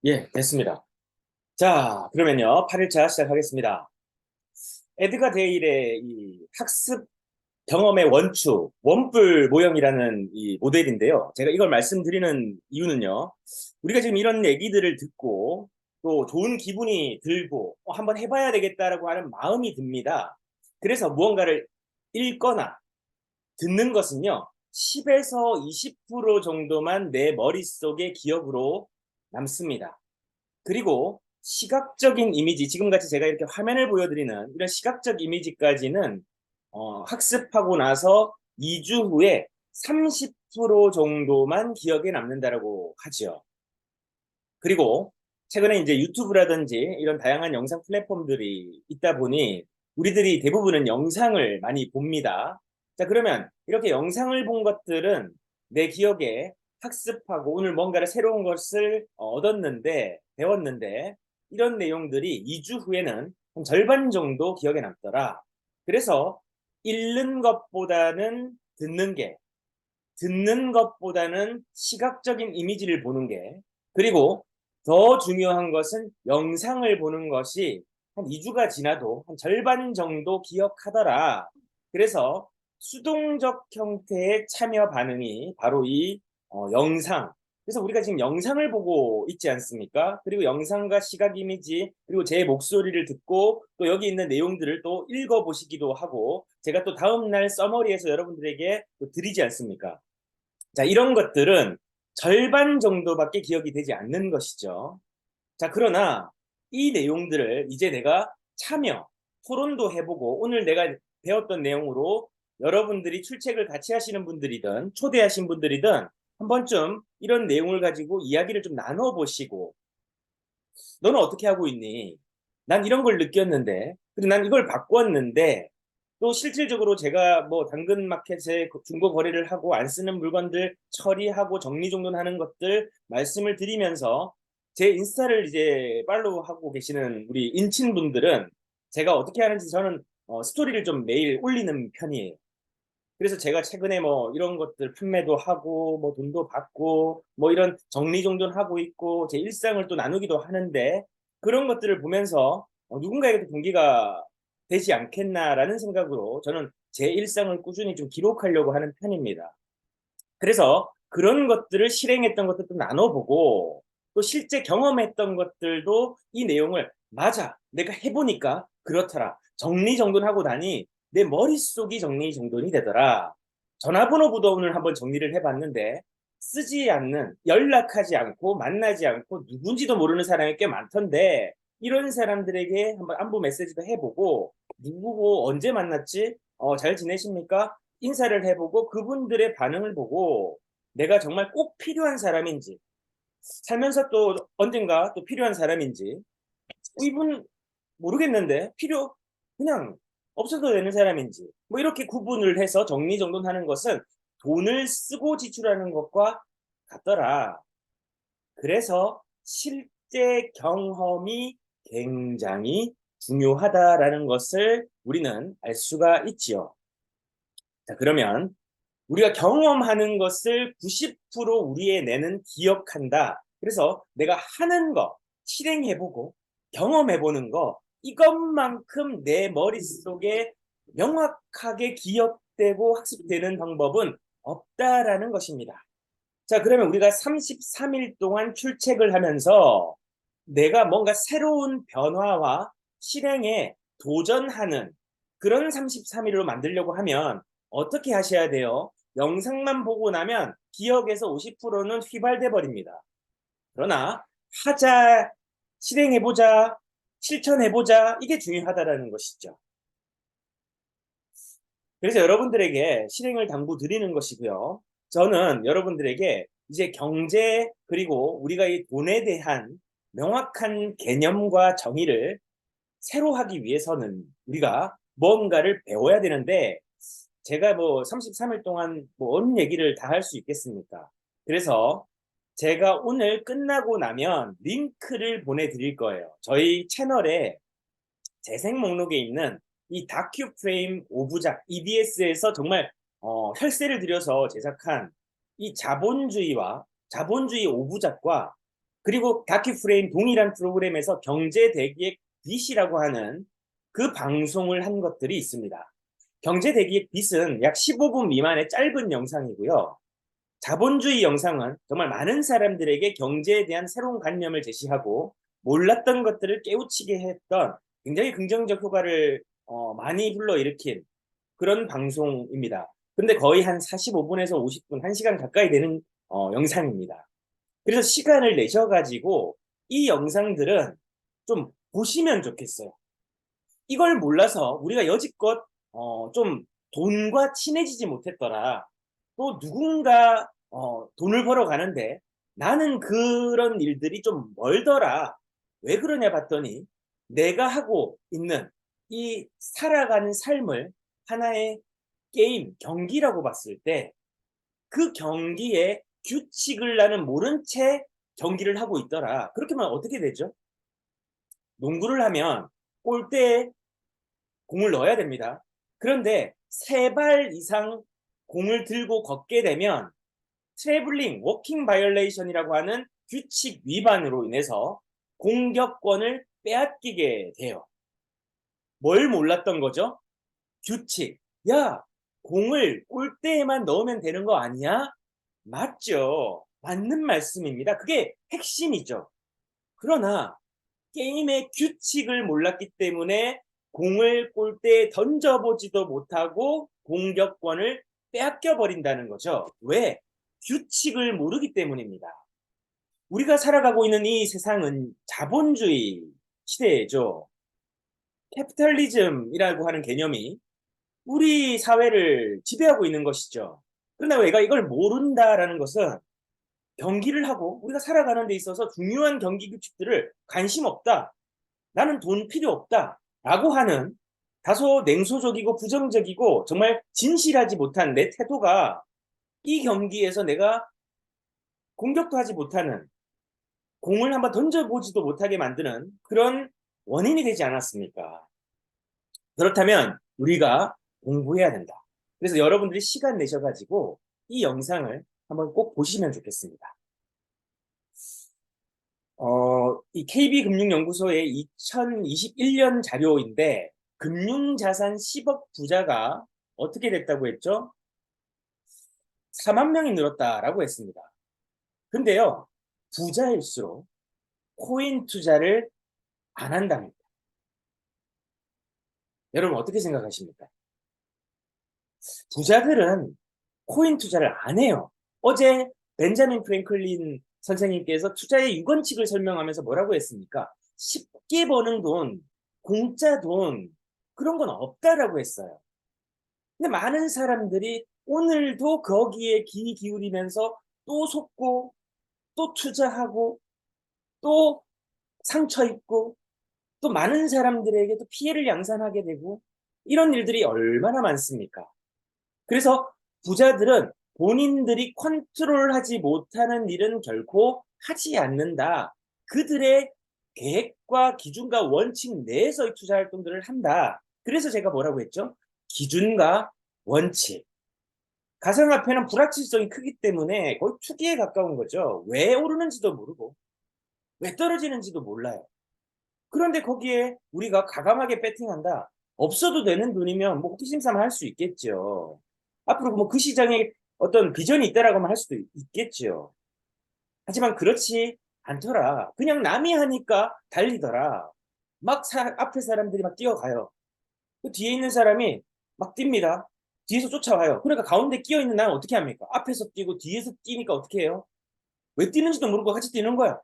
예, 됐습니다. 자, 그러면요. 8일차 시작하겠습니다. 에드가 데일의 이 학습 경험의 원추, 원뿔 모형이라는 이 모델인데요. 제가 이걸 말씀드리는 이유는요. 우리가 지금 이런 얘기들을 듣고 또 좋은 기분이 들고 한번 해봐야 되겠다라고 하는 마음이 듭니다. 그래서 무언가를 읽거나 듣는 것은요. 10에서 20% 정도만 내 머릿속에 기억으로 남습니다. 그리고 시각적인 이미지, 지금같이 제가 이렇게 화면을 보여드리는 이런 시각적 이미지까지는 학습하고 나서 2주 후에 30% 정도만 기억에 남는다라고 하죠. 그리고 최근에 이제 유튜브라든지 이런 다양한 영상 플랫폼들이 있다 보니 우리들이 대부분은 영상을 많이 봅니다. 자, 그러면 이렇게 영상을 본 것들은 내 기억에 학습하고 오늘 뭔가를 새로운 것을 얻었는데, 배웠는데, 이런 내용들이 2주 후에는 한 절반 정도 기억에 남더라. 그래서 읽는 것보다는 듣는 것보다는 시각적인 이미지를 보는 게, 그리고 더 중요한 것은 영상을 보는 것이 한 2주가 지나도 한 절반 정도 기억하더라. 그래서 수동적 형태의 참여 반응이 바로 이 영상. 그래서 우리가 지금 영상을 보고 있지 않습니까? 그리고 영상과 시각 이미지, 그리고 제 목소리를 듣고 또 여기 있는 내용들을 또 읽어보시기도 하고, 제가 또 다음날 서머리에서 여러분들에게 또 드리지 않습니까? 자, 이런 것들은 절반 정도밖에 기억이 되지 않는 것이죠. 자, 그러나 이 내용들을 이제 내가 참여, 토론도 해보고 오늘 내가 배웠던 내용으로 여러분들이 출첵을 같이 하시는 분들이든 초대하신 분들이든 한 번쯤 이런 내용을 가지고 이야기를 좀 나눠보시고, 너는 어떻게 하고 있니? 난 이런 걸 느꼈는데, 그리고 난 이걸 바꿨는데, 또 실질적으로 제가 뭐 당근마켓에 중고 거래를 하고 안 쓰는 물건들 처리하고 정리정돈하는 것들 말씀을 드리면서 제 인스타를 이제 팔로우하고 계시는 우리 인친분들은 제가 어떻게 하는지 저는 스토리를 좀 매일 올리는 편이에요. 그래서 제가 최근에 뭐 이런 것들 판매도 하고 뭐 돈도 받고 뭐 이런 정리정돈하고 있고 제 일상을 또 나누기도 하는데, 그런 것들을 보면서 누군가에게도 동기가 되지 않겠나라는 생각으로 저는 제 일상을 꾸준히 좀 기록하려고 하는 편입니다. 그래서 그런 것들을 실행했던 것들도 나눠보고 또 실제 경험했던 것들도 이 내용을 맞아, 내가 해보니까 그렇더라, 정리정돈하고 나니 내 머릿속이 정리정돈이 되더라. 전화번호부터 오늘 한번 정리를 해봤는데 쓰지 않는, 연락하지 않고 만나지 않고 누군지도 모르는 사람이 꽤 많던데, 이런 사람들에게 한번 안부 메시지도 해보고 누구고 언제 만났지? 잘 지내십니까? 인사를 해보고 그분들의 반응을 보고 내가 정말 꼭 필요한 사람인지, 살면서 또 언젠가 또 필요한 사람인지, 이분 모르겠는데 그냥 없어도 되는 사람인지, 뭐 이렇게 구분을 해서 정리정돈하는 것은 돈을 쓰고 지출하는 것과 같더라. 그래서 실제 경험이 굉장히 중요하다라는 것을 우리는 알 수가 있지요. 자, 그러면 우리가 경험하는 것을 90% 우리의 뇌는 기억한다. 그래서 내가 하는 거, 실행해보고 경험해보는 거, 이것만큼 내 머릿속에 명확하게 기억되고 학습되는 방법은 없다라는 것입니다. 자, 그러면 우리가 33일 동안 출첵을 하면서 내가 뭔가 새로운 변화와 실행에 도전하는 그런 33일로 만들려고 하면 어떻게 하셔야 돼요? 영상만 보고 나면 기억에서 50%는 휘발돼 버립니다. 그러나 하자, 실행해보자, 실천해보자, 이게 중요하다라는 것이죠. 그래서 여러분들에게 실행을 당부드리는 것이고요. 저는 여러분들에게 이제 경제, 그리고 우리가 이 돈에 대한 명확한 개념과 정의를 새로 하기 위해서는 우리가 뭔가를 배워야 되는데, 제가 뭐 33일 동안 뭐 어느 얘기를 다 할 수 있겠습니까? 그래서 제가 오늘 끝나고 나면 링크를 보내드릴 거예요. 저희 채널에 재생 목록에 있는 이 다큐 프레임 5부작 EBS에서 정말 혈세를 들여서 제작한 이 자본주의 5부작과 그리고 다큐프레임 동일한 프로그램에서 경제대기획 빛이라고 하는 그 방송을 한 것들이 있습니다. 경제대기획 빛은 약 15분 미만의 짧은 영상이고요. 자본주의 영상은 정말 많은 사람들에게 경제에 대한 새로운 관념을 제시하고 몰랐던 것들을 깨우치게 했던 굉장히 긍정적 효과를 많이 불러일으킨 그런 방송입니다. 근데 거의 한 45분에서 50분, 1시간 가까이 되는 영상입니다. 그래서 시간을 내셔가지고 이 영상들은 좀 보시면 좋겠어요. 이걸 몰라서 우리가 여지껏 좀 돈과 친해지지 못했더라. 또 누군가 돈을 벌어 가는데 나는 그런 일들이 좀 멀더라. 왜 그러냐 봤더니 내가 하고 있는 이 살아가는 삶을 하나의 게임, 경기라고 봤을 때 그 경기에 규칙을 나는 모른 채 경기를 하고 있더라. 그렇게 하면 어떻게 되죠? 농구를 하면 골대에 공을 넣어야 됩니다. 그런데 3발 이상 공을 들고 걷게 되면 트래블링, 워킹 바이올레이션이라고 하는 규칙 위반으로 인해서 공격권을 빼앗기게 돼요. 뭘 몰랐던 거죠? 규칙. 야, 공을 골대에만 넣으면 되는 거 아니야? 맞죠. 맞는 말씀입니다. 그게 핵심이죠. 그러나 게임의 규칙을 몰랐기 때문에 공을 골대에 던져보지도 못하고 공격권을 빼앗겨 버린다는 거죠. 왜? 규칙을 모르기 때문입니다. 우리가 살아가고 있는 이 세상은 자본주의 시대죠. 캐피탈리즘이라고 하는 개념이 우리 사회를 지배하고 있는 것이죠. 그런데 우리가 이걸 모른다라는 것은 경기를 하고 우리가 살아가는 데 있어서 중요한 경기 규칙들을 관심 없다. 나는 돈 필요 없다. 라고 하는 다소 냉소적이고 부정적이고 정말 진실하지 못한 내 태도가 이 경기에서 내가 공격도 하지 못하는 공을 한번 던져보지도 못하게 만드는 그런 원인이 되지 않았습니까? 그렇다면 우리가 공부해야 된다. 그래서 여러분들이 시간 내셔가지고 이 영상을 한번 꼭 보시면 좋겠습니다. 이 KB금융연구소의 2021년 자료인데 금융자산 10억 부자가 어떻게 됐다고 했죠? 4만 명이 늘었다라고 했습니다. 근데요, 부자일수록 코인 투자를 안 한답니다. 여러분 어떻게 생각하십니까? 부자들은 코인 투자를 안 해요. 어제 벤자민 프랭클린 선생님께서 투자의 6원칙을 설명하면서 뭐라고 했습니까? 쉽게 버는 돈, 공짜 돈, 그런 건 없다라고 했어요. 근데 많은 사람들이 오늘도 거기에 귀 기울이면서 또 속고, 또 투자하고, 또 상처 입고, 또 많은 사람들에게 또 피해를 양산하게 되고, 이런 일들이 얼마나 많습니까? 그래서 부자들은 본인들이 컨트롤하지 못하는 일은 결코 하지 않는다. 그들의 계획과 기준과 원칙 내에서의 투자 활동들을 한다. 그래서 제가 뭐라고 했죠? 기준과 원칙. 가상화폐는 불확실성이 크기 때문에 거의 투기에 가까운 거죠. 왜 오르는지도 모르고 왜 떨어지는지도 몰라요. 그런데 거기에 우리가 과감하게 배팅한다. 없어도 되는 돈이면 뭐 호기심삼아 할 수 있겠죠. 앞으로 뭐 그 시장에 어떤 비전이 있다라고 하면 할 수도 있겠죠. 하지만 그렇지 않더라. 그냥 남이 하니까 달리더라. 막 앞에 사람들이 막 뛰어가요. 그 뒤에 있는 사람이 막 뜁니다. 뒤에서 쫓아와요. 그러니까 가운데 끼어 있는 나는 어떻게 합니까? 앞에서 뛰고 뒤에서 뛰니까 어떻게 해요? 왜 뛰는지도 모르고 같이 뛰는 거야.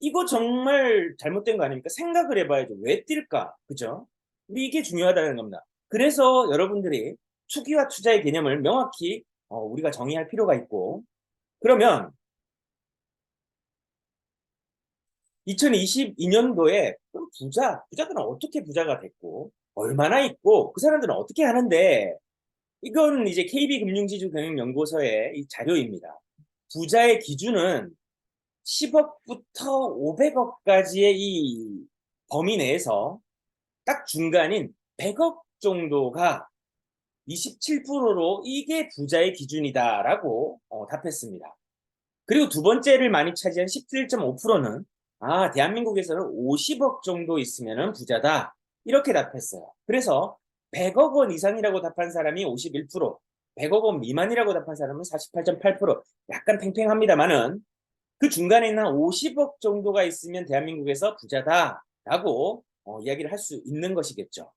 이거 정말 잘못된 거 아닙니까? 생각을 해봐야죠. 왜 뛸까? 그죠? 우리 이게 중요하다는 겁니다. 그래서 여러분들이 투기와 투자의 개념을 명확히 우리가 정의할 필요가 있고, 그러면 2022년도에 부자들은 어떻게 부자가 됐고, 얼마나 있고, 그 사람들은 어떻게 하는데, 이건 이제 KB금융지주경영연구소의 이 자료입니다. 부자의 기준은 10억부터 500억까지의 이 범위 내에서 딱 중간인 100억 정도가 27%로 이게 부자의 기준이다라고 답했습니다. 그리고 두 번째를 많이 차지한 17.5%는 대한민국에서는 50억 정도 있으면 부자다. 이렇게 답했어요. 그래서 100억 원 이상이라고 답한 사람이 51%, 100억 원 미만이라고 답한 사람은 48.8%. 약간 팽팽합니다만은 그 중간에 있는 50억 정도가 있으면 대한민국에서 부자다라고 이야기를 할 수 있는 것이겠죠.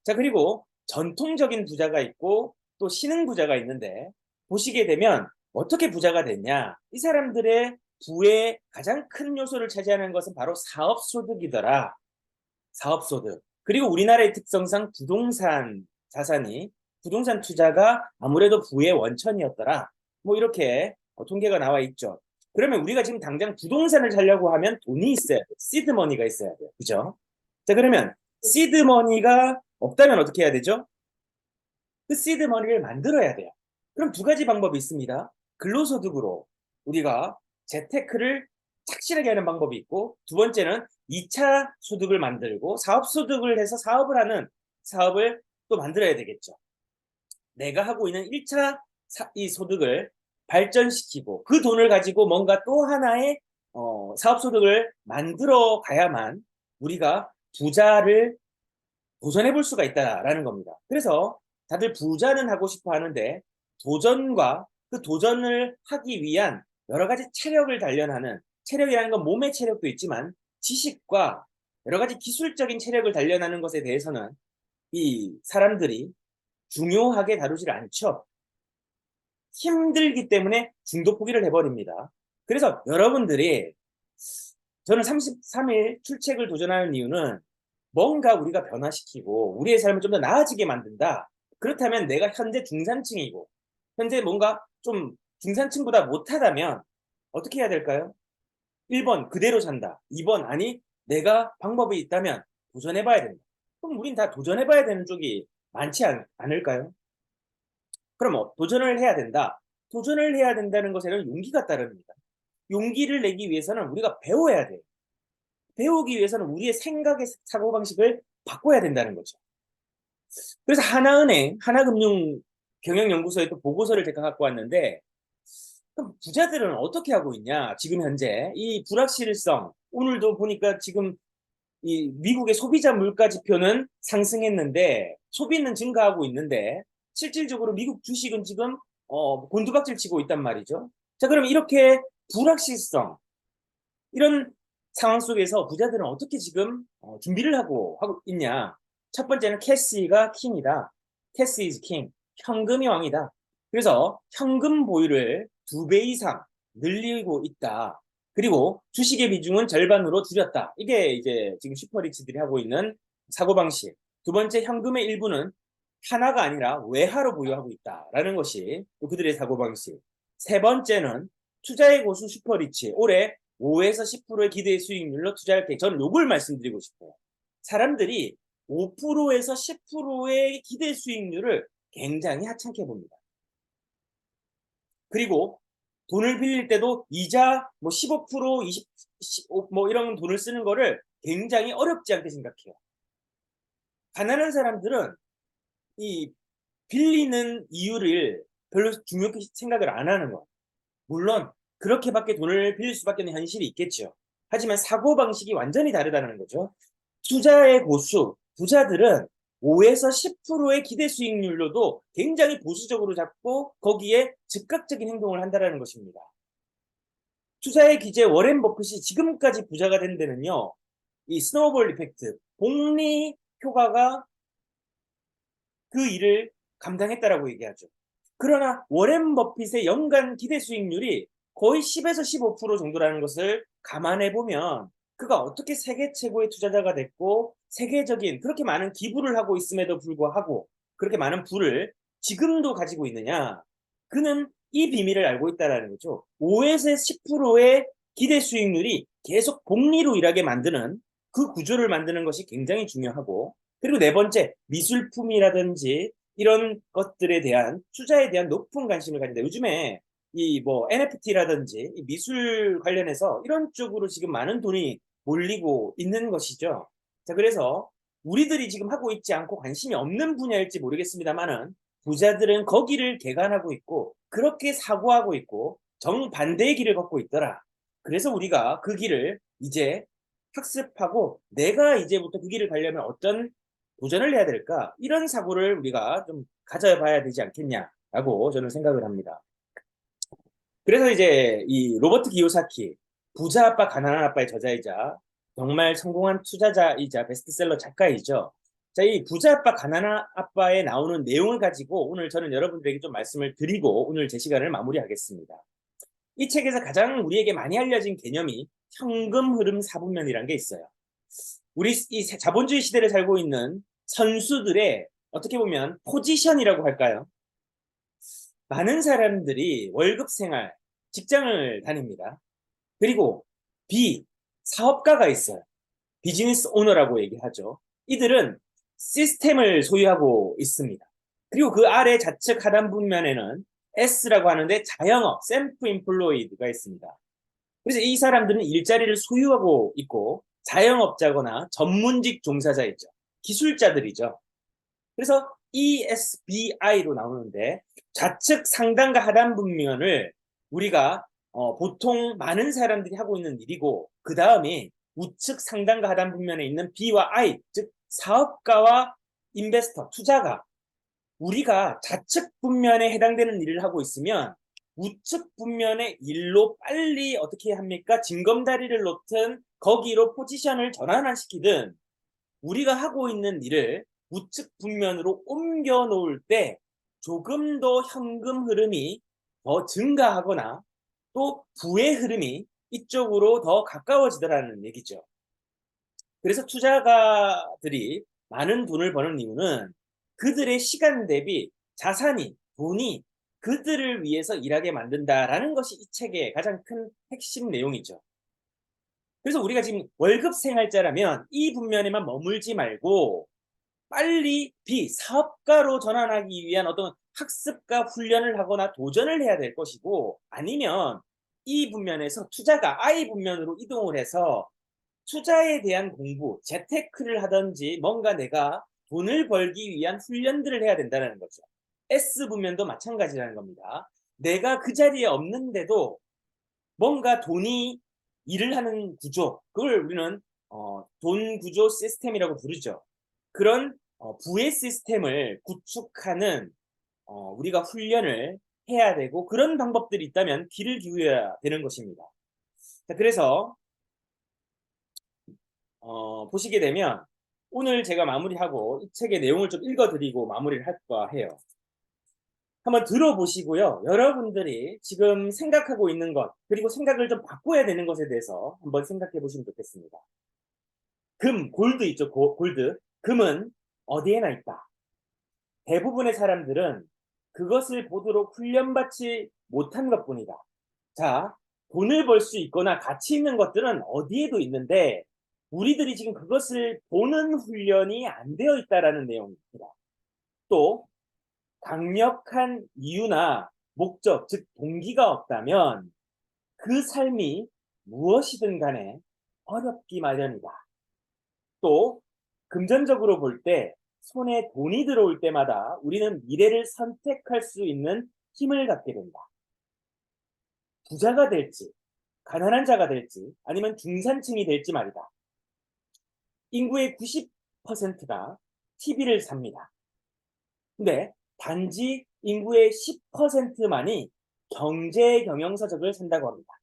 자, 그리고 전통적인 부자가 있고 또 신흥 부자가 있는데 보시게 되면 어떻게 부자가 됐냐? 이 사람들의 부의 가장 큰 요소를 차지하는 것은 바로 사업소득이더라. 사업소득. 그리고 우리나라의 특성상 부동산 자산이 부동산 투자가 아무래도 부의 원천이었더라. 뭐 이렇게 통계가 나와 있죠. 그러면 우리가 지금 당장 부동산을 사려고 하면 돈이 있어야 돼. 시드머니가 있어야 돼요. 그죠? 자, 그러면 시드머니가 없다면 어떻게 해야 되죠? 그 시드머니를 만들어야 돼요. 그럼 두 가지 방법이 있습니다. 근로소득으로 우리가 재테크를 착실하게 하는 방법이 있고, 두 번째는 2차 소득을 만들고 사업소득을 해서 사업을 또 만들어야 되겠죠. 내가 하고 있는 1차 이 소득을 발전시키고 그 돈을 가지고 뭔가 또 하나의 사업소득을 만들어 가야만 우리가 부자를 도전해 볼 수가 있다라는 겁니다. 그래서 다들 부자는 하고 싶어 하는데 도전과 그 도전을 하기 위한 여러 가지 체력을 단련하는, 체력이라는 건 몸의 체력도 있지만 지식과 여러 가지 기술적인 체력을 단련하는 것에 대해서는 이 사람들이 중요하게 다루질 않죠. 힘들기 때문에 중도 포기를 해버립니다. 그래서 여러분들이, 저는 33일 출첵을 도전하는 이유는 뭔가 우리가 변화시키고 우리의 삶을 좀 더 나아지게 만든다. 그렇다면 내가 현재 중산층이고 현재 뭔가 좀 중산층보다 못하다면 어떻게 해야 될까요? 1번 그대로 산다. 2번 아니 내가 방법이 있다면 도전해봐야 된다. 그럼 우린 다 도전해봐야 되는 쪽이 많지 않을까요? 그럼 도전을 해야 된다. 도전을 해야 된다는 것에는 용기가 따릅니다. 용기를 내기 위해서는 우리가 배워야 돼요. 배우기 위해서는 우리의 생각의 사고방식을 바꿔야 된다는 거죠. 그래서 하나은행, 하나금융 경영연구소에 또 보고서를 제가 갖고 왔는데, 그럼 부자들은 어떻게 하고 있냐? 지금 현재 이 불확실성, 오늘도 보니까 지금 이 미국의 소비자 물가 지표는 상승했는데 소비는 증가하고 있는데 실질적으로 미국 주식은 지금 곤두박질 치고 있단 말이죠. 자, 그럼 이렇게 불확실성, 이런 상황 속에서 부자들은 어떻게 지금 준비를 하고 있냐? 첫 번째는 캐시가 킹이다. 캐시 is king. 현금이 왕이다. 그래서 현금 보유를 2배 이상 늘리고 있다. 그리고 주식의 비중은 절반으로 줄였다. 이게 이제 지금 슈퍼리치들이 하고 있는 사고방식. 두 번째, 현금의 일부는 하나가 아니라 외화로 보유하고 있다라는 것이 그들의 사고방식. 세 번째는 투자의 고수 슈퍼리치. 올해 5에서 10%의 기대 수익률로 투자할 때 저는 요걸 말씀드리고 싶어요. 사람들이 5%에서 10%의 기대 수익률을 굉장히 하찮게 봅니다. 그리고 돈을 빌릴 때도 이자 15%, 15, 이런 돈을 쓰는 거를 굉장히 어렵지 않게 생각해요. 가난한 사람들은 이 빌리는 이유를 별로 중요하게 생각을 안 하는 거예요. 물론 그렇게밖에 돈을 빌릴 수밖에 없는 현실이 있겠죠. 하지만 사고방식이 완전히 다르다는 거죠. 투자의 고수, 부자들은 5에서 10%의 기대 수익률로도 굉장히 보수적으로 잡고 거기에 즉각적인 행동을 한다는 것입니다. 투자의 기재 워렌 버핏이 지금까지 부자가 된 데는요, 이 스노우볼 이펙트, 복리 효과가 그 일을 감당했다라고 얘기하죠. 그러나 워렌 버핏의 연간 기대 수익률이 거의 10에서 15% 정도라는 것을 감안해 보면 그가 어떻게 세계 최고의 투자자가 됐고 세계적인 그렇게 많은 기부를 하고 있음에도 불구하고 그렇게 많은 부를 지금도 가지고 있느냐? 그는 이 비밀을 알고 있다는 거죠. 5에서 10%의 기대 수익률이 계속 복리로 일하게 만드는 그 구조를 만드는 것이 굉장히 중요하고, 그리고 네 번째, 미술품이라든지 이런 것들에 대한 투자에 대한 높은 관심을 가진다. 요즘에 이 NFT라든지 이 미술 관련해서 이런 쪽으로 지금 많은 돈이 몰리고 있는 것이죠. 자, 그래서 우리들이 지금 하고 있지 않고 관심이 없는 분야일지 모르겠습니다만은 부자들은 거기를 개간하고 있고 그렇게 사고하고 있고 정반대의 길을 걷고 있더라. 그래서 우리가 그 길을 이제 학습하고 내가 이제부터 그 길을 가려면 어떤 도전을 해야 될까? 이런 사고를 우리가 좀 가져봐야 되지 않겠냐라고 저는 생각을 합니다. 그래서 이제 이 로버트 기요사키, 부자 아빠 가난한 아빠의 저자이자 정말 성공한 투자자이자 베스트셀러 작가이죠. 자, 이 부자 아빠 가난한 아빠에 나오는 내용을 가지고 오늘 저는 여러분들에게 좀 말씀을 드리고 오늘 제 시간을 마무리하겠습니다. 이 책에서 가장 우리에게 많이 알려진 개념이 현금 흐름 사분면이라는 게 있어요. 우리 이 자본주의 시대를 살고 있는 선수들의 어떻게 보면 포지션이라고 할까요? 많은 사람들이 월급 생활, 직장을 다닙니다. 그리고 B, 사업가가 있어요. 비즈니스 오너라고 얘기하죠. 이들은 시스템을 소유하고 있습니다. 그리고 그 아래 좌측 하단 분면에는 S라고 하는데 자영업, 셀프 인플로이드가 있습니다. 그래서 이 사람들은 일자리를 소유하고 있고 자영업자거나 전문직 종사자이죠. 기술자들이죠. 그래서 ESBI로 나오는데 좌측 상단과 하단 분면을 우리가 보통 많은 사람들이 하고 있는 일이고 그 다음에 우측 상단과 하단 분면에 있는 B와 I, 즉 사업가와 인베스터, 투자가 우리가 좌측 분면에 해당되는 일을 하고 있으면 우측 분면의 일로 빨리 어떻게 합니까? 징검다리를 놓든 거기로 포지션을 전환시키든 우리가 하고 있는 일을 우측 분면으로 옮겨 놓을 때 조금 더 현금 흐름이 더 증가하거나 또 부의 흐름이 이쪽으로 더 가까워지더라는 얘기죠. 그래서 투자가들이 많은 돈을 버는 이유는 그들의 시간 대비 자산이, 돈이 그들을 위해서 일하게 만든다라는 것이 이 책의 가장 큰 핵심 내용이죠. 그래서 우리가 지금 월급 생활자라면 이 분면에만 머물지 말고 빨리 B, 사업가로 전환하기 위한 어떤 학습과 훈련을 하거나 도전을 해야 될 것이고 아니면 이 분면에서 투자가 I 분면으로 이동을 해서 투자에 대한 공부, 재테크를 하든지 뭔가 내가 돈을 벌기 위한 훈련들을 해야 된다는 거죠. S 분면도 마찬가지라는 겁니다. 내가 그 자리에 없는데도 뭔가 돈이 일을 하는 구조, 그걸 우리는 돈 구조 시스템이라고 부르죠. 그런 부의 시스템을 구축하는 우리가 훈련을 해야 되고 그런 방법들이 있다면 귀를 기울여야 되는 것입니다. 자, 그래서 보시게 되면 오늘 제가 마무리하고 이 책의 내용을 좀 읽어드리고 마무리를 할까 해요. 한번 들어보시고요. 여러분들이 지금 생각하고 있는 것 그리고 생각을 좀 바꿔야 되는 것에 대해서 한번 생각해 보시면 좋겠습니다. 금, 골드 있죠. 골드. 금은 어디에나 있다. 대부분의 사람들은 그것을 보도록 훈련받지 못한 것뿐이다. 자, 돈을 벌 수 있거나 가치 있는 것들은 어디에도 있는데 우리들이 지금 그것을 보는 훈련이 안 되어 있다라는 내용입니다. 또 강력한 이유나 목적, 즉 동기가 없다면 그 삶이 무엇이든 간에 어렵기 마련이다. 또 금전적으로 볼 때 손에 돈이 들어올 때마다 우리는 미래를 선택할 수 있는 힘을 갖게 된다. 부자가 될지, 가난한 자가 될지, 아니면 중산층이 될지 말이다. 인구의 90%가 TV를 삽니다. 근데 단지 인구의 10%만이 경제 경영서적을 산다고 합니다.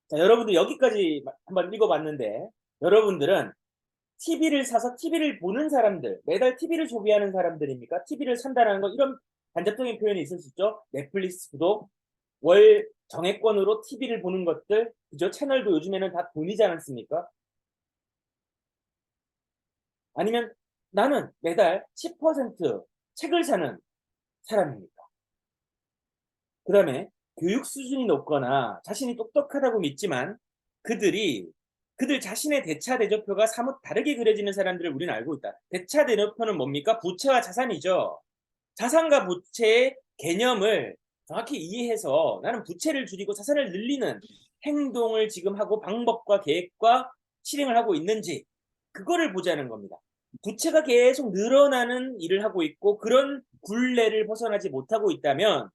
자, 여러분들 여기까지 한번 읽어봤는데 여러분들은 TV를 사서 TV를 보는 사람들, 매달 TV를 소비하는 사람들입니까? TV를 산다는 거 이런 간접적인 표현이 있을 수 있죠. 넷플릭스 구독, 월 정액권으로 TV를 보는 것들, 그죠? 채널도 요즘에는 다 돈이지 않습니까? 아니면 나는 매달 10% 책을 사는 사람입니까? 그 다음에 교육 수준이 높거나 자신이 똑똑하다고 믿지만 그들 자신의 대차대조표가 사뭇 다르게 그려지는 사람들을 우리는 알고 있다. 대차대조표는 뭡니까? 부채와 자산이죠. 자산과 부채의 개념을 정확히 이해해서 나는 부채를 줄이고 자산을 늘리는 행동을 지금 하고 방법과 계획과 실행을 하고 있는지 그거를 보자는 겁니다. 부채가 계속 늘어나는 일을 하고 있고 그런 굴레를 벗어나지 못하고 있다면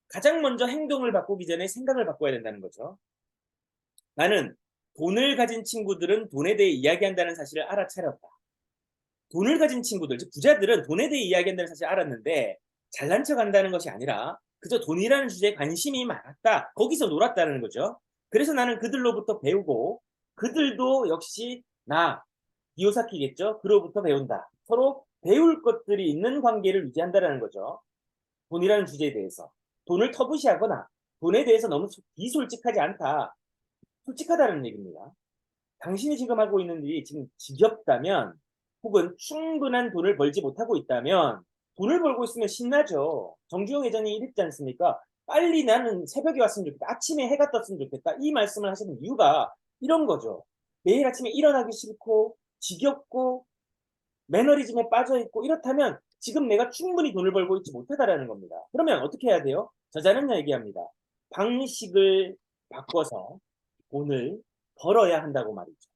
가장 먼저 행동을 바꾸기 전에 생각을 바꿔야 된다는 거죠. 나는 돈을 가진 친구들은 돈에 대해 이야기한다는 사실을 알아차렸다. 돈을 가진 친구들, 즉 부자들은 돈에 대해 이야기한다는 사실을 알았는데 잘난 척한다는 것이 아니라 그저 돈이라는 주제에 관심이 많았다. 거기서 놀았다는 거죠. 그래서 나는 그들로부터 배우고 그들도 역시 나, 기요사키겠죠. 그로부터 배운다. 서로 배울 것들이 있는 관계를 유지한다는 거죠. 돈이라는 주제에 대해서. 돈을 터부시하거나 돈에 대해서 너무 비솔직하지 않다. 솔직하다는 얘기입니다. 당신이 지금 하고 있는 일이 지금 지겹다면 혹은 충분한 돈을 벌지 못하고 있다면 돈을 벌고 있으면 신나죠. 정주영 회장이 이랬지 않습니까? 빨리 나는 새벽에 왔으면 좋겠다. 아침에 해가 떴으면 좋겠다. 이 말씀을 하시는 이유가 이런 거죠. 매일 아침에 일어나기 싫고 지겹고 매너리즘에 빠져 있고 이렇다면 지금 내가 충분히 돈을 벌고 있지 못하다라는 겁니다. 그러면 어떻게 해야 돼요? 저자는 얘기합니다. 방식을 바꿔서 돈을 벌어야 한다고 말이죠.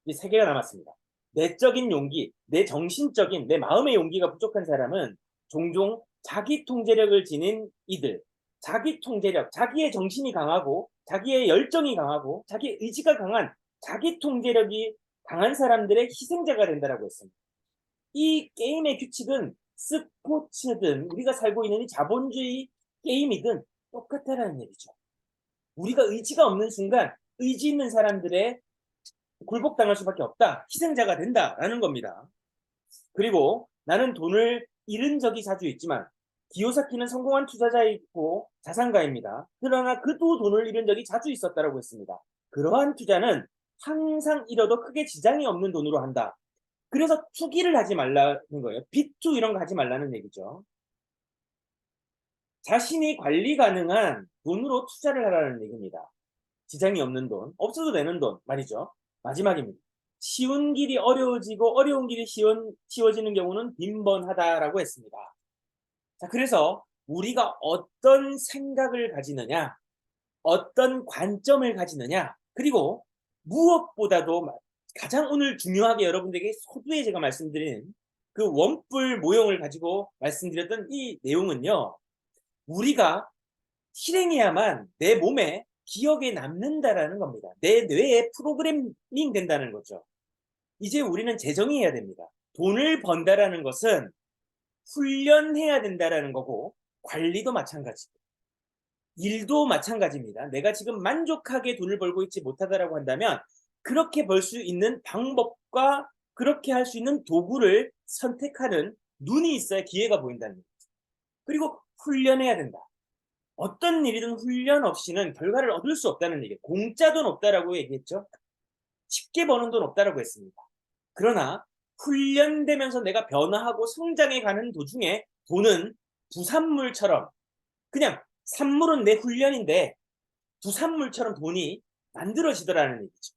이 세 개가 남았습니다. 내적인 용기, 내 정신적인, 내 마음의 용기가 부족한 사람은 종종 자기 통제력을 지닌 이들, 자기 통제력, 자기의 정신이 강하고 자기의 열정이 강하고 자기의 의지가 강한 자기 통제력이 강한 사람들의 희생자가 된다고 했습니다. 이 게임의 규칙은 스포츠든 우리가 살고 있는 이 자본주의 게임이든 똑같다는 얘기죠. 우리가 의지가 없는 순간 의지 있는 사람들의 굴복당할 수밖에 없다. 희생자가 된다라는 겁니다. 그리고 나는 돈을 잃은 적이 자주 있지만 기요사키는 성공한 투자자이고 자산가입니다. 그러나 그도 돈을 잃은 적이 자주 있었다고 했습니다. 그러한 투자는 항상 잃어도 크게 지장이 없는 돈으로 한다. 그래서 투기를 하지 말라는 거예요. 빚투 이런 거 하지 말라는 얘기죠. 자신이 관리 가능한 돈으로 투자를 하라는 얘기입니다. 지장이 없는 돈, 없어도 되는 돈 말이죠. 마지막입니다. 쉬운 길이 어려워지고 어려운 길이 쉬워지는 경우는 빈번하다라고 했습니다. 자, 그래서 우리가 어떤 생각을 가지느냐, 어떤 관점을 가지느냐, 그리고 무엇보다도 가장 오늘 중요하게 여러분들에게 서두에 제가 말씀드린 그 원뿔 모형을 가지고 말씀드렸던 이 내용은요, 우리가 실행해야만 내 몸에 기억에 남는다라는 겁니다. 내 뇌에 프로그래밍 된다는 거죠. 이제 우리는 재정의해야 됩니다. 돈을 번다라는 것은 훈련해야 된다라는 거고 관리도 마찬가지고 일도 마찬가지입니다. 내가 지금 만족하게 돈을 벌고 있지 못하다라고 한다면 그렇게 벌 수 있는 방법과 그렇게 할 수 있는 도구를 선택하는 눈이 있어야 기회가 보인다는 거죠. 그리고 훈련해야 된다. 어떤 일이든 훈련 없이는 결과를 얻을 수 없다는 얘기예요. 공짜 돈 없다라고 얘기했죠. 쉽게 버는 돈 없다라고 했습니다. 그러나 훈련되면서 내가 변화하고 성장해가는 도중에 돈은 부산물처럼 그냥 산물은 내 훈련인데 부산물처럼 돈이 만들어지더라는 얘기죠.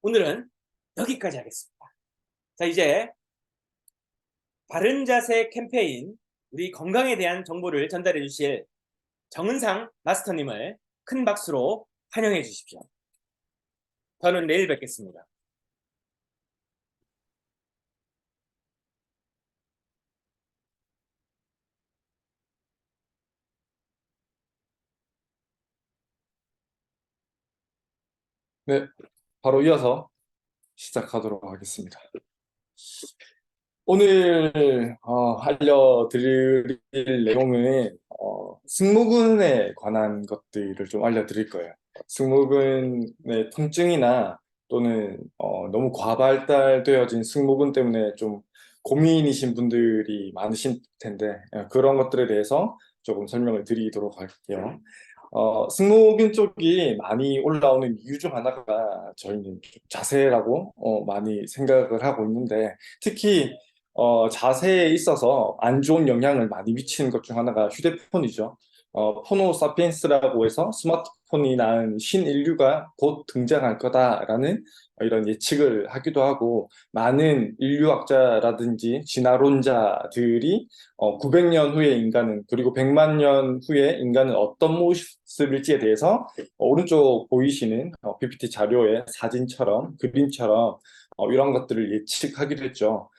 오늘은 여기까지 하겠습니다. 자, 이제 바른 자세 캠페인 우리 건강에 대한 정보를 전달해 주실 정은상 마스터님을 큰 박수로 환영해 주십시오. 저는 내일 뵙겠습니다. 네, 바로 이어서 시작하도록 하겠습니다. 오늘 알려드릴 내용은 승모근에 관한 것들을 좀 알려드릴 거예요. 승모근의 통증이나 또는 너무 과발달되어진 승모근 때문에 좀 고민이신 분들이 많으신 텐데 그런 것들에 대해서 조금 설명을 드리도록 할게요. 승모근 쪽이 많이 올라오는 이유 중 하나가 저희는 좀 자세라고 많이 생각을 하고 있는데 특히 자세에 있어서 안 좋은 영향을 많이 미치는 것 중 하나가 휴대폰이죠. 포노사피엔스라고 해서 스마트폰이 낳은 신인류가 곧 등장할 거다라는 이런 예측을 하기도 하고 많은 인류학자라든지 진화론자들이 900년 후의 인간은 그리고 100만 년 후의 인간은 어떤 모습일지에 대해서 오른쪽 보이시는 PPT 자료의 사진처럼 그림처럼 이런 것들을 예측하기도 했죠.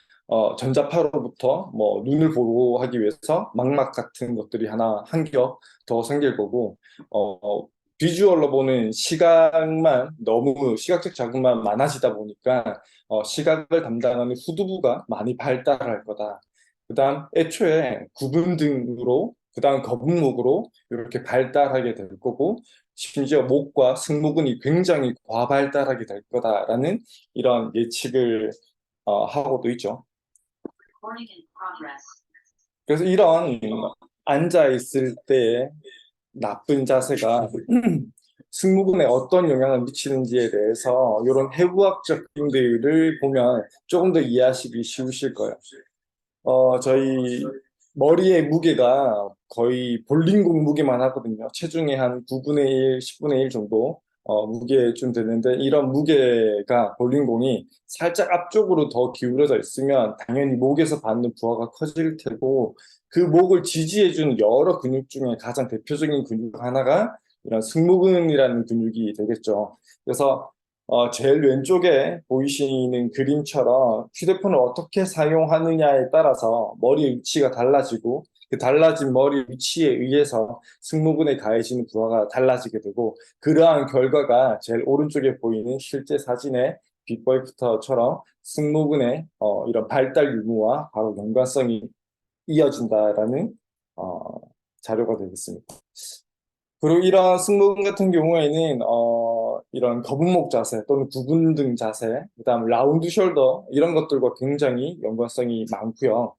전자파로부터 뭐 눈을 보호하기 위해서 망막 같은 것들이 하나 한 겹 더 생길 거고, 비주얼로 보는 시각만 너무 시각적 자극만 많아지다 보니까 시각을 담당하는 후두부가 많이 발달할 거다. 그다음 애초에 구분등으로, 그다음 거북목으로 이렇게 발달하게 될 거고, 심지어 목과 승모근이 굉장히 과발달하게 될 거다라는 이런 예측을 하고도 있죠. 그래서 이런 앉아 있을 때 나쁜 자세가 승모근에 어떤 영향을 미치는지에 대해서 이런 해부학적 빙들을 보면 조금 더 이해하시기 쉬우실 거예요. 저희 머리의 무게가 거의 볼링공 무게만 하거든요. 체중의 한 9분의 1, 10분의 1 정도 무게쯤 되는데, 이런 무게가 볼링공이 살짝 앞쪽으로 더 기울어져 있으면 당연히 목에서 받는 부하가 커질 테고, 그 목을 지지해주는 여러 근육 중에 가장 대표적인 근육 하나가 이런 승모근이라는 근육이 되겠죠. 그래서 제일 왼쪽에 보이시는 그림처럼 휴대폰을 어떻게 사용하느냐에 따라서 머리의 위치가 달라지고, 그 달라진 머리 위치에 의해서 승모근에 가해지는 부하가 달라지게 되고, 그러한 결과가 제일 오른쪽에 보이는 실제 사진의 비포 애프터처럼 승모근의 이런 발달 유무와 바로 연관성이 이어진다라는 어, 자료가 되겠습니다. 그리고 이런 승모근 같은 경우에는 이런 거북목 자세 또는 구분등 자세, 그다음 라운드 숄더 이런 것들과 굉장히 연관성이 많고요.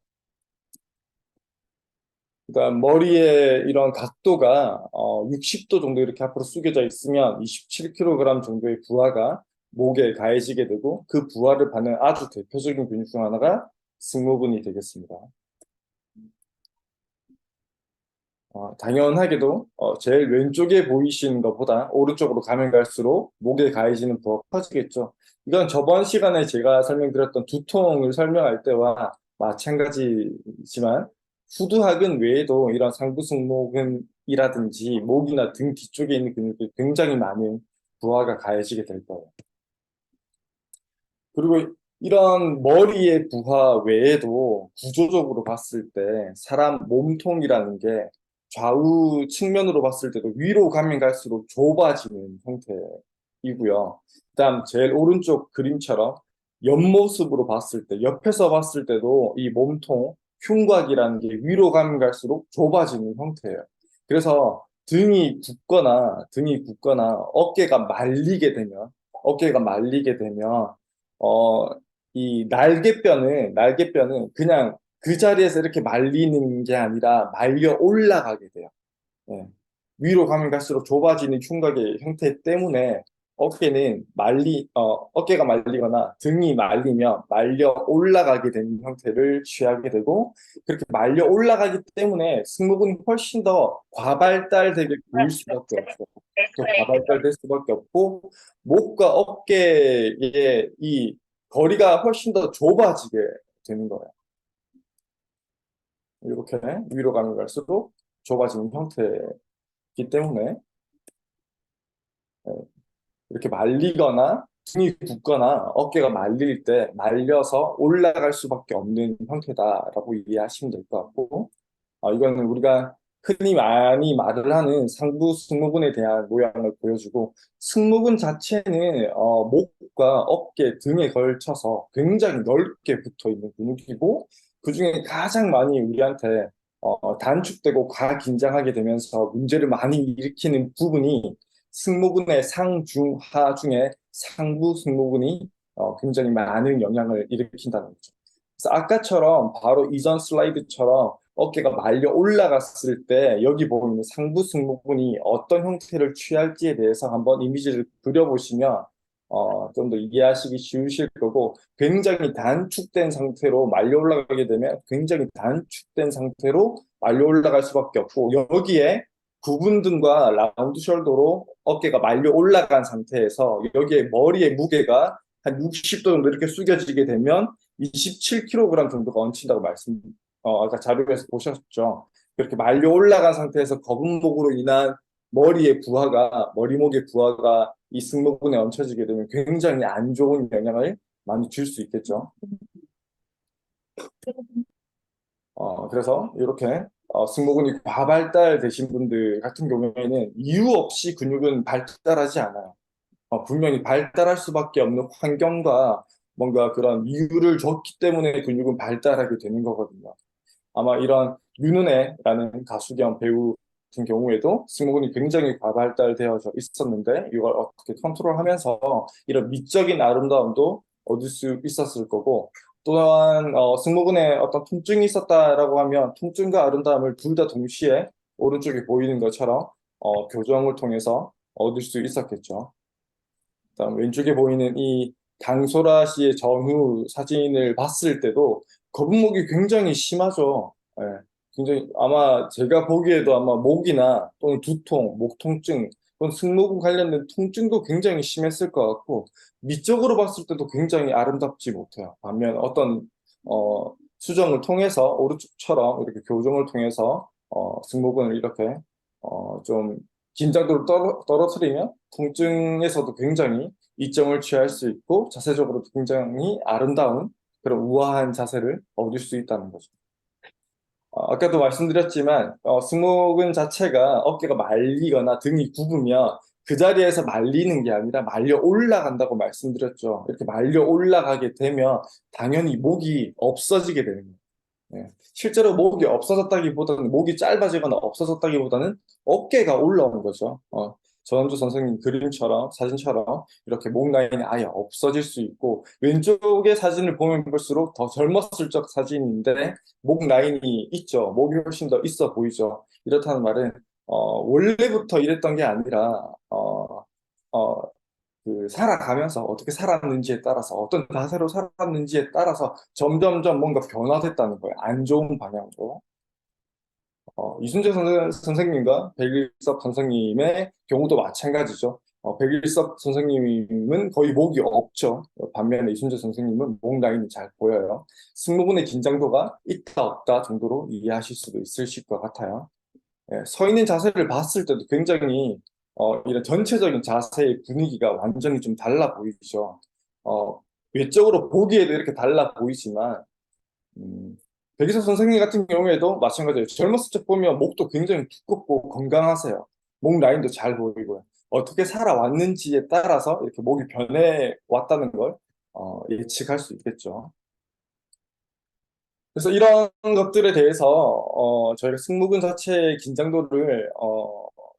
그다음 머리의 이런 각도가 60도 정도 이렇게 앞으로 숙여져 있으면 27kg 정도의 부하가 목에 가해지게 되고, 그 부하를 받는 아주 대표적인 근육 중 하나가 승모근이 되겠습니다. 당연하게도 제일 왼쪽에 보이시는 것보다 오른쪽으로 가면 갈수록 목에 가해지는 부하가 커지겠죠. 이건 저번 시간에 제가 설명드렸던 두통을 설명할 때와 마찬가지지만, 후두학은 외에도 이런 상부승모근이라든지 목이나 등 뒤쪽에 있는 근육에 굉장히 많은 부하가 가해지게 될 거예요. 그리고 이런 머리의 부하 외에도 구조적으로 봤을 때 사람 몸통이라는 게 좌우 측면으로 봤을 때도 위로 가면 갈수록 좁아지는 형태이고요. 그다음 제일 오른쪽 그림처럼 옆모습으로 봤을 때, 옆에서 봤을 때도 이 몸통 흉곽이라는 게 위로 가면 갈수록 좁아지는 형태예요. 그래서 등이 굳거나 어깨가 말리게 되면 어, 이 날개뼈는 그냥 그 자리에서 이렇게 말리는 게 아니라 말려 올라가게 돼요. 예. 위로 가면 갈수록 좁아지는 흉곽의 형태 때문에 어깨가 말리거나 등이 말리면 말려 올라가게 되는 형태를 취하게 되고, 그렇게 말려 올라가기 때문에 승모근이 훨씬 더 과발달되게 보일 수밖에 없어요. 더 과발달될 수밖에 없고, 목과 어깨의 이 거리가 훨씬 더 좁아지게 되는 거예요. 이렇게 위로 가면 갈수록 좁아지는 형태이기 때문에 이렇게 말리거나 등이 붓거나 어깨가 말릴 때 말려서 올라갈 수밖에 없는 형태다라고 이해하시면 될 것 같고, 이거는 우리가 흔히 많이 말을 하는 상부 승모근에 대한 모양을 보여주고, 승모근 자체는 목과 어깨 등에 걸쳐서 굉장히 넓게 붙어 있는 근육이고, 그중에 가장 많이 우리한테 단축되고 과긴장하게 되면서 문제를 많이 일으키는 부분이 승모근의 상, 중, 하 중에 상부 승모근이 굉장히 많은 영향을 일으킨다는 거죠. 그래서 아까처럼 바로 이전 슬라이드처럼 어깨가 말려 올라갔을 때 여기 보이는 상부 승모근이 어떤 형태를 취할지에 대해서 한번 이미지를 그려보시면 좀 더 이해하시기 쉬우실 거고, 굉장히 단축된 상태로 말려 올라가게 되면 굉장히 단축된 상태로 말려 올라갈 수밖에 없고, 여기에 구분등과 라운드 숄더로 어깨가 말려 올라간 상태에서 여기에 머리의 무게가 한 60도 정도 이렇게 숙여지게 되면 27kg 정도가 얹힌다고 아까 자료에서 보셨죠. 그렇게 말려 올라간 상태에서 거북목으로 인한 머리목의 부하가 이 승모근에 얹혀지게 되면 굉장히 안 좋은 영향을 많이 줄 수 있겠죠. 그래서 이렇게 승모근이 과발달되신 분들 같은 경우에는 이유 없이 근육은 발달하지 않아요. 분명히 발달할 수밖에 없는 환경과 뭔가 그런 이유를 줬기 때문에 근육은 발달하게 되는 거거든요. 아마 이런 윤은혜라는 가수 겸 배우 같은 경우에도 승모근이 굉장히 과발달되어져 있었는데 이걸 어떻게 컨트롤하면서 이런 미적인 아름다움도 얻을 수 있었을 거고 또한 승모근에 어떤 통증이 있었다라고 하면 통증과 아름다움을 둘 다 동시에 오른쪽에 보이는 것처럼 교정을 통해서 얻을 수 있었겠죠. 그다음 왼쪽에 보이는 이 강소라 씨의 전후 사진을 봤을 때도 거북목이 굉장히 심하죠. 예, 굉장히 아마 제가 보기에도 아마 목이나 또는 두통, 목 통증 또는 승모근 관련된 통증도 굉장히 심했을 것 같고 미적으로 봤을 때도 굉장히 아름답지 못해요. 반면 어떤 수정을 통해서 오른쪽처럼 이렇게 교정을 통해서 승모근을 이렇게 좀 긴장도를 떨어뜨리면 통증에서도 굉장히 이점을 취할 수 있고 자세적으로 굉장히 아름다운 그런 우아한 자세를 얻을 수 있다는 거죠. 아까도 말씀드렸지만 승모근 자체가 어깨가 말리거나 등이 굽으면 그 자리에서 말리는 게 아니라 말려 올라간다고 말씀드렸죠. 이렇게 말려 올라가게 되면 당연히 목이 없어지게 되는 거예요. 예. 실제로 목이 없어졌다기보다는 목이 짧아지거나 없어졌다기보다는 어깨가 올라오는 거죠. 전원주 선생님 그림처럼 사진처럼 이렇게 목 라인이 아예 없어질 수 있고 왼쪽의 사진을 보면 볼수록 더 젊었을 적 사진인데 목 라인이 있죠. 목이 훨씬 더 있어 보이죠. 이렇다는 말은 원래부터 이랬던 게 아니라 어, 살아가면서 어떻게 살았는지에 따라서 어떤 자세로 살았는지에 따라서 점점점 뭔가 변화됐다는 거예요. 안 좋은 방향으로. 이순재 선생님과 백일섭 선생님의 경우도 마찬가지죠. 백일섭 선생님은 거의 목이 없죠. 반면에 이순재 선생님은 목 라인이 잘 보여요. 승모근의 긴장도가 있다 없다 정도로 이해하실 수도 있으실 것 같아요. 예, 서 있는 자세를 봤을 때도 굉장히 이런 전체적인 자세의 분위기가 완전히 좀 달라 보이죠. 외적으로 보기에도 이렇게 달라 보이지만 백이사 선생님 같은 경우에도 마찬가지예요. 젊었을 적 보면 목도 굉장히 두껍고 건강하세요. 목 라인도 잘 보이고요. 어떻게 살아왔는지에 따라서 이렇게 목이 변해 왔다는 걸 예측할 수 있겠죠. 그래서 이런 것들에 대해서 저희가 승모근 자체의 긴장도를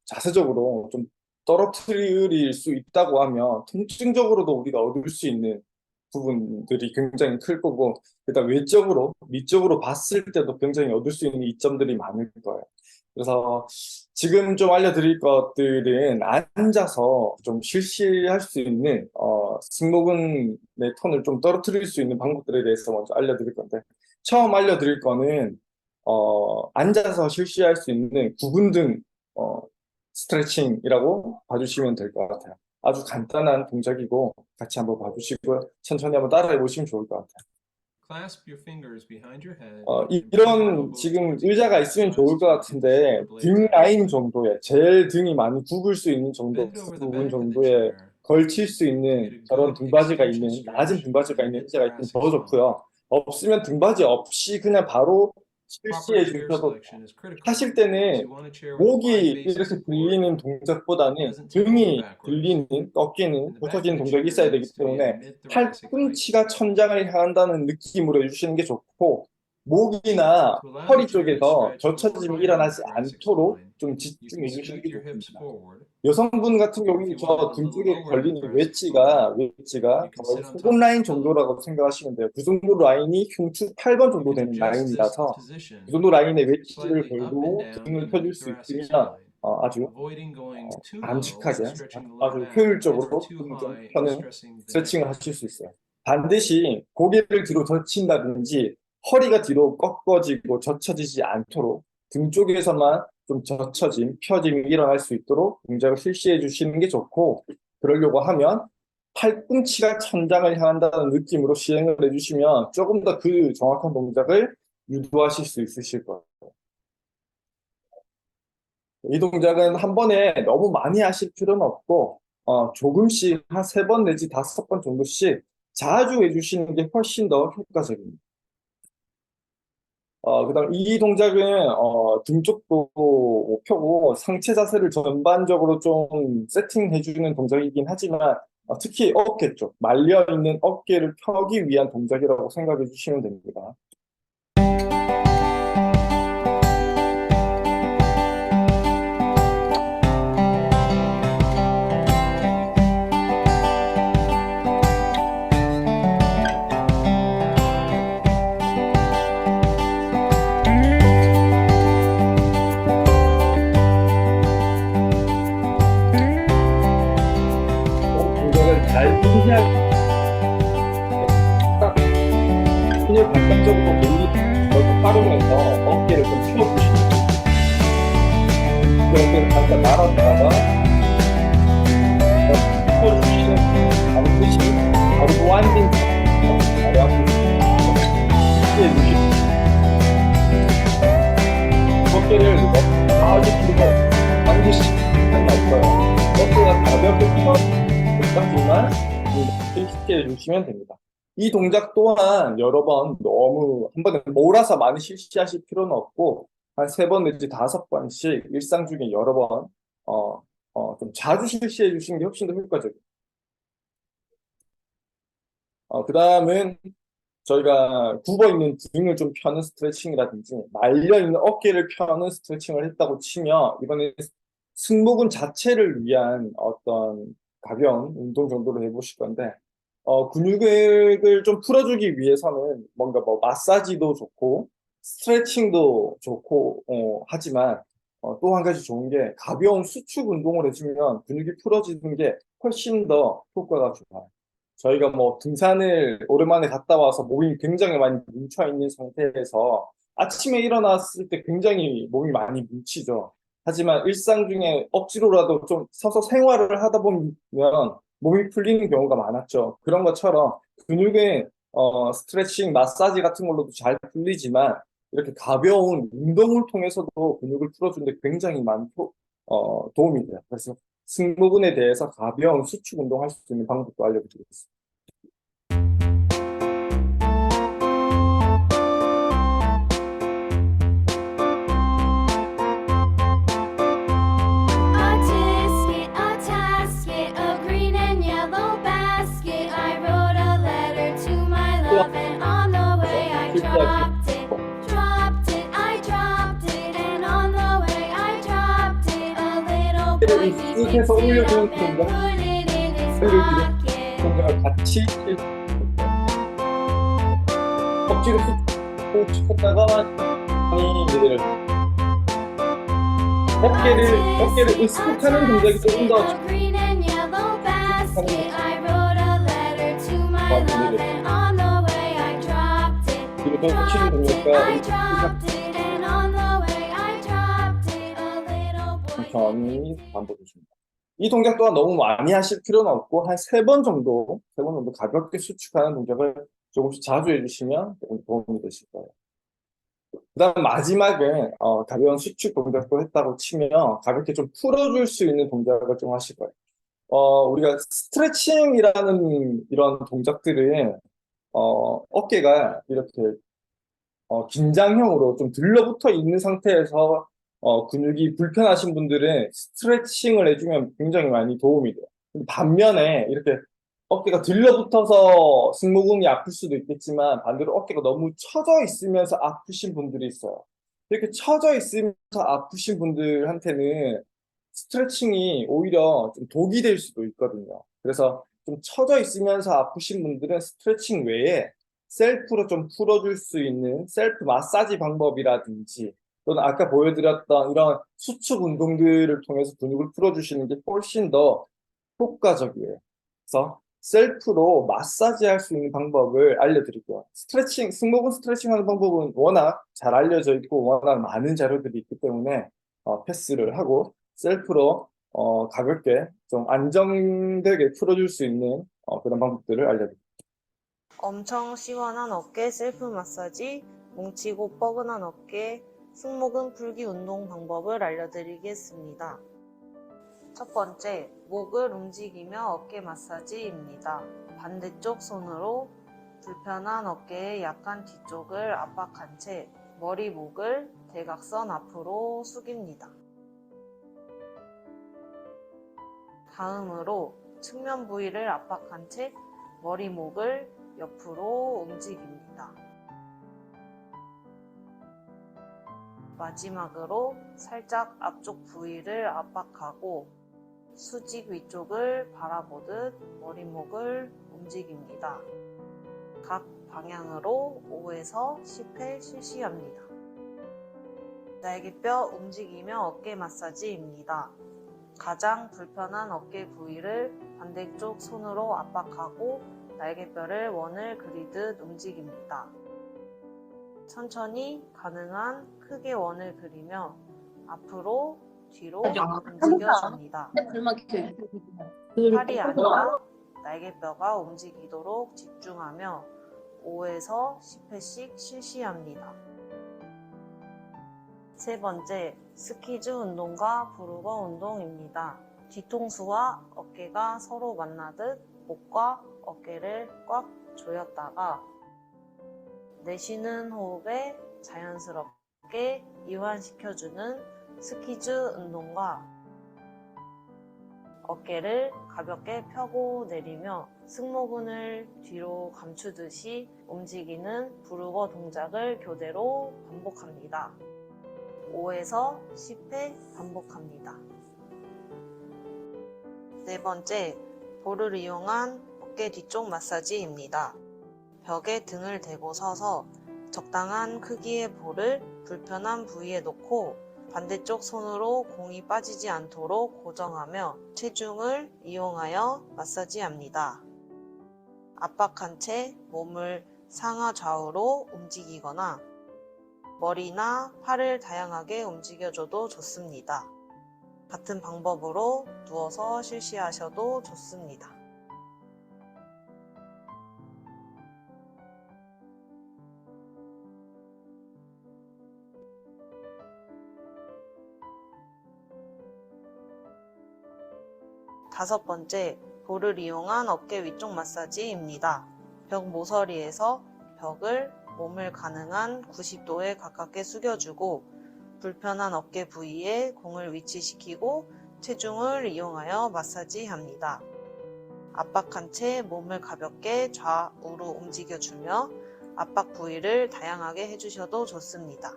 자세적으로 좀 떨어뜨릴 수 있다고 하면 통증적으로도 우리가 얻을 수 있는 부분들이 굉장히 클 거고 일단 외적으로 미적으로 봤을 때도 굉장히 얻을 수 있는 이점들이 많을 거예요. 그래서 지금 좀 알려드릴 것들은 앉아서 좀 실시할 수 있는 승모근의 톤을 좀 떨어뜨릴 수 있는 방법들에 대해서 먼저 알려드릴 건데 처음 알려드릴 거는 앉아서 실시할 수 있는 구분등 스트레칭이라고 봐주시면 될 것 같아요. 아주 간단한 동작이고 같이 한번 봐주시고요. 천천히 한번 따라해 보시면 좋을 것 같아요. Clasp your fingers behind your head and bring your 이런 elbows 지금 towards each 의자가 other 있으면 so as 좋을 것 to keep the 같은데 shoulder blades 등 out. 라인 정도에 제일 등이 많이 굽을 수 있는 정도 Bend over the 부분 back of the 정도에 chair. 걸칠 수 있는 Get a 저런 good 등받이가 extension 있는 낮은 stretch 등받이가 in the 있는 mid 의자가 있으면 thoracic 더 spine. 좋고요. 없으면 등받이 없이 그냥 바로 Proper 실시해 chair 주셔도 selection is critical 하실 as 때는 you want a chair with a wide 목이 base of 이렇게 support 들리는 that 동작보다는 doesn't tip over 등이 backwards, 들리는, 꺾이는, and the back of 솟아지는 the 동작이 chair 있어야 되기 needs to be at 때문에 mid thoracic height. 팔꿈치가 천장을 향한다는 느낌으로 해주시는 게 좋고 목이나 To allow the 허리 chair to 쪽에서 stretch 젖혀짐이 behind the 일어나지 thoracic 않도록 spine, 좀 you can 집중해 주시는 scoot 게 your hips 좋습니다. forward, 여성분 같은 or if 경우는 you want it 저 a 등 little 쪽에 lower in the 걸리는 thoracic spine, 웨지가 you can 거의 sit on 속옷 top of a 라인 pillow. 정도라고 생각하시면 돼요. 그 정도 라인이 흉추 8번 You 정도 can 되는 adjust this 라인이라서 그 position 정도 라인의 웨지를 slightly up and 걸고 down 등을 in the 펴줄 mid 수 thoracic 있으면 spine, 아주 avoiding going too low 바람직하게 and stretching the lower 아주 back, and 효율적으로 too 등을 좀 high and 펴는 stressing the neck 스트레칭을 하실 area. 수 있어요. 반드시 고개를 뒤로 젖힌다든지 허리가 뒤로 꺾어지고 젖혀지지 않도록 등 쪽에서만 좀 젖혀짐, 펴짐이 일어날 수 있도록 동작을 실시해 주시는 게 좋고 그러려고 하면 팔꿈치가 천장을 향한다는 느낌으로 시행을 해주시면 조금 더 그 정확한 동작을 유도하실 수 있으실 거예요. 이 동작은 한 번에 너무 많이 하실 필요는 없고 조금씩 한 3번 내지 5번 정도씩 자주 해주시는 게 훨씬 더 효과적입니다. 그다음 이 동작은 등 쪽도 뭐 펴고 상체 자세를 전반적으로 좀 세팅해주는 동작이긴 하지만 특히 어깨 쪽, 말려있는 어깨를 펴기 위한 동작이라고 생각해 주시면 됩니다. 동작을 잘 유지할 힘을 바깥쪽으로 밀리 빠르면서 어깨를 좀 풀어주시고 어깨를 잠깐 날았다가 풀어주시는 반드시 바로 완딩 바로 앞으로 해주시고 어깨를 아주 길고 반드시 하지 말고요. 어깨가 가볍게 펴지만 쉽게 해주시면 됩니다. 이 동작 또한 여러 번 너무 한 번에 몰아서 많이 실시하실 필요는 없고 한 3번 내지 5번씩 일상 중에 여러 번 좀 자주 실시해 주시는 게 훨씬 더 효과적이에요. 그 다음은 저희가 굽어 있는 등을 좀 펴는 스트레칭이라든지 말려 있는 어깨를 펴는 스트레칭을 했다고 치면 이번에 승모근 자체를 위한 어떤 가벼운 운동 정도로 해보실 건데 근육을 좀 풀어주기 위해서는 뭔가 뭐 마사지도 좋고 스트레칭도 좋고 하지만 또 한 가지 좋은 게 가벼운 수축 운동을 해주면 근육이 풀어지는 게 훨씬 더 효과가 좋아요. 저희가 뭐 등산을 오랜만에 갔다 와서 몸이 굉장히 많이 뭉쳐 있는 상태에서 아침에 일어났을 때 굉장히 몸이 많이 뭉치죠. 하지만 일상 중에 억지로라도 좀 서서 생활을 하다 보면 몸이 풀리는 경우가 많았죠. 그런 것처럼 근육의 스트레칭, 마사지 같은 걸로도 잘 풀리지만 이렇게 가벼운 운동을 통해서도 근육을 풀어주는데 굉장히 많이 도움이 돼요. 그래서 승모근에 대해서 가벼운 수축 운동할 수 있는 방법도 알려드리겠습니다. A tisket, a tasket, a green and yellow basket. I wrote a letter to my love, and on the way I dropped it. Dropped it, I dropped it, and on the way I dropped it. A little boy picked it up and put it in his pocket. 동작을 같이 억지로 쭉 쳤다가 얘를 어깨를 으쓱하는 동작이 조금 더 뒤로 펼치는 동작과 천천히 반복해줍니다. 이 동작 또한 너무 많이 하실 필요는 없고 한 3번 정도 가볍게 수축하는 동작을 조금씩 자주 해주시면 도움이 되실 거예요. 그 다음 마지막은 가벼운 수축 동작도 했다고 치면 가볍게 좀 풀어줄 수 있는 동작을 좀 하실 거예요. 우리가 스트레칭이라는 이런 동작들은 어깨가 이렇게 긴장형으로 좀 들러붙어 있는 상태에서 근육이 불편하신 분들은 스트레칭을 해주면 굉장히 많이 도움이 돼요. 반면에 이렇게 어깨가 들러붙어서 승모근이 아플 수도 있겠지만 반대로 어깨가 너무 처져 있으면서 아프신 분들이 있어요. 이렇게 처져 있으면서 아프신 분들한테는 스트레칭이 오히려 좀 독이 될 수도 있거든요. 그래서 좀 처져 있으면서 아프신 분들은 스트레칭 외에 셀프로 좀 풀어줄 수 있는 셀프 마사지 방법이라든지 또는 아까 보여드렸던 이런 수축 운동들을 통해서 근육을 풀어주시는 게 훨씬 더 효과적이에요. 그래서 셀프로 마사지 할 수 있는 방법을 알려드릴게요. 스트레칭, 승모근 스트레칭 하는 방법은 워낙 잘 알려져 있고 워낙 많은 자료들이 있기 때문에 패스를 하고 셀프로 가볍게 좀 안정되게 풀어줄 수 있는 그런 방법들을 알려드릴게요. 엄청 시원한 어깨 셀프 마사지, 뭉치고 뻐근한 어깨, 승모근 풀기 운동 방법을 알려드리겠습니다. 첫 번째, 목을 움직이며 어깨 마사지입니다. 반대쪽 손으로 불편한 어깨의 약간 뒤쪽을 압박한 채 머리목을 대각선 앞으로 숙입니다. 다음으로 측면 부위를 압박한 채 머리목을 옆으로 움직입니다. 마지막으로 살짝 앞쪽 부위를 압박하고 수직 위쪽을 바라보듯 머리목을 움직입니다. 각 방향으로 5에서 10회 실시합니다. 날개뼈 움직이며 어깨 마사지입니다. 가장 불편한 어깨 부위를 반대쪽 손으로 압박하고 날개뼈를 원을 그리듯 움직입니다. 천천히 가능한 크게 원을 그리며 앞으로 뒤로 움직여줍니다. 팔이 아니라 날개뼈가 움직이도록 집중하며 5에서 10회씩 실시합니다. 세 번째, 스키즈 운동과 브루거 운동입니다. 뒤통수와 어깨가 서로 만나듯 목과 어깨를 꽉 조였다가 내쉬는 호흡에 자연스럽게 이완시켜주는 스키즈 운동과 어깨를 가볍게 펴고 내리며 승모근을 뒤로 감추듯이 움직이는 브루거 동작을 교대로 반복합니다. 5에서 10회 반복합니다. 네 번째, 볼을 이용한 어깨 뒤쪽 마사지입니다. 벽에 등을 대고 서서 적당한 크기의 볼을 불편한 부위에 놓고 반대쪽 손으로 공이 빠지지 않도록 고정하며 체중을 이용하여 마사지합니다. 압박한 채 몸을 상하 좌우로 움직이거나 머리나 팔을 다양하게 움직여줘도 좋습니다. 같은 방법으로 누워서 실시하셔도 좋습니다. 다섯 번째, 볼을 이용한 어깨 위쪽 마사지입니다. 벽 모서리에서 벽을 몸을 가능한 90도에 가깝게 숙여주고 불편한 어깨 부위에 공을 위치시키고 체중을 이용하여 마사지합니다. 압박한 채 몸을 가볍게 좌우로 움직여주며 압박 부위를 다양하게 해주셔도 좋습니다.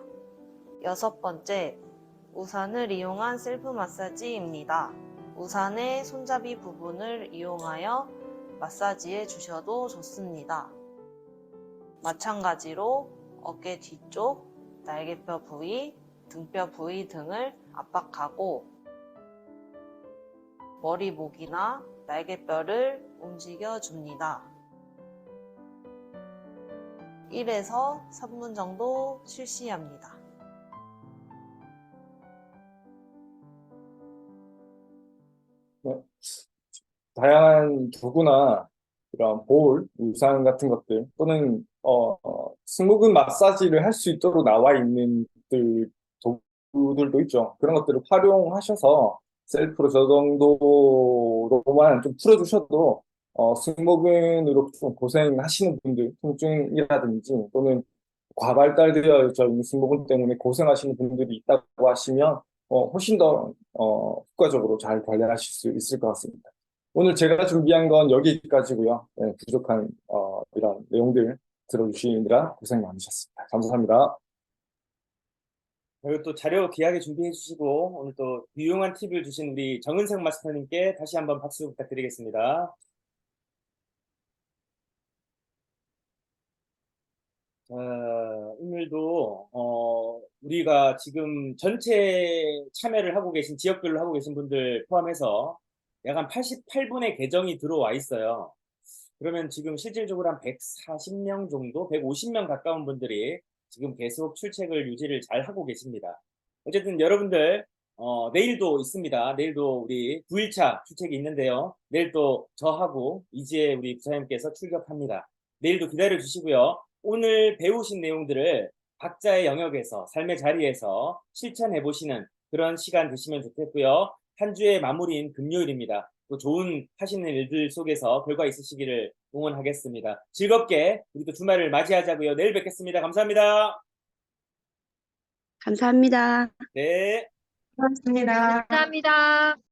여섯 번째, 우산을 이용한 셀프 마사지입니다. 우산의 손잡이 부분을 이용하여 마사지해 주셔도 좋습니다. 마찬가지로 어깨 뒤쪽, 날개뼈 부위, 등뼈 부위 등을 압박하고 머리, 목이나 날개뼈를 움직여 줍니다. 1에서 3분 정도 실시합니다. 다양한 도구나 이런 볼, 우산 같은 것들 또는 승모근 마사지를 할 수 있도록 나와 있는 도구들도 있죠. 그런 것들을 활용하셔서 셀프로 저 정도로만 좀 풀어주셔도 승모근으로 좀 고생하시는 분들, 통증이라든지 또는 과발달되어 있는 승모근 때문에 고생하시는 분들이 있다고 하시면 훨씬 더 효과적으로 잘 관리하실 수 있을 것 같습니다. 오늘 제가 준비한 건 여기까지고요. 네, 부족한 이런 내용들 들어주시느라 고생 많으셨습니다. 감사합니다. 그리고 또 자료 귀하게 준비해 주시고 오늘 또 유용한 팁을 주신 우리 정은석 마스터님께 다시 한번 박수 부탁드리겠습니다. 오늘도 우리가 지금 전체 참여를 하고 계신 지역별로 하고 계신 분들 포함해서 약 한 88분의 계정이 들어와 있어요. 그러면 지금 실질적으로 한 140명 정도, 150명 가까운 분들이 지금 계속 출첵을 유지를 잘 하고 계십니다. 어쨌든 여러분들 내일도 있습니다. 내일도 우리 9일차 출첵이 있는데요. 내일 또 저하고 이지혜 우리 부사님께서 출격합니다. 내일도 기다려 주시고요. 오늘 배우신 내용들을 각자의 영역에서 삶의 자리에서 실천해 보시는 그런 시간 되시면 좋겠고요. 한 주의 마무리인 금요일입니다. 또 좋은 하시는 일들 속에서 결과 있으시기를 응원하겠습니다. 즐겁게 우리 또 주말을 맞이하자고요. 내일 뵙겠습니다. 감사합니다. 감사합니다. 네. 고맙습니다. 감사합니다.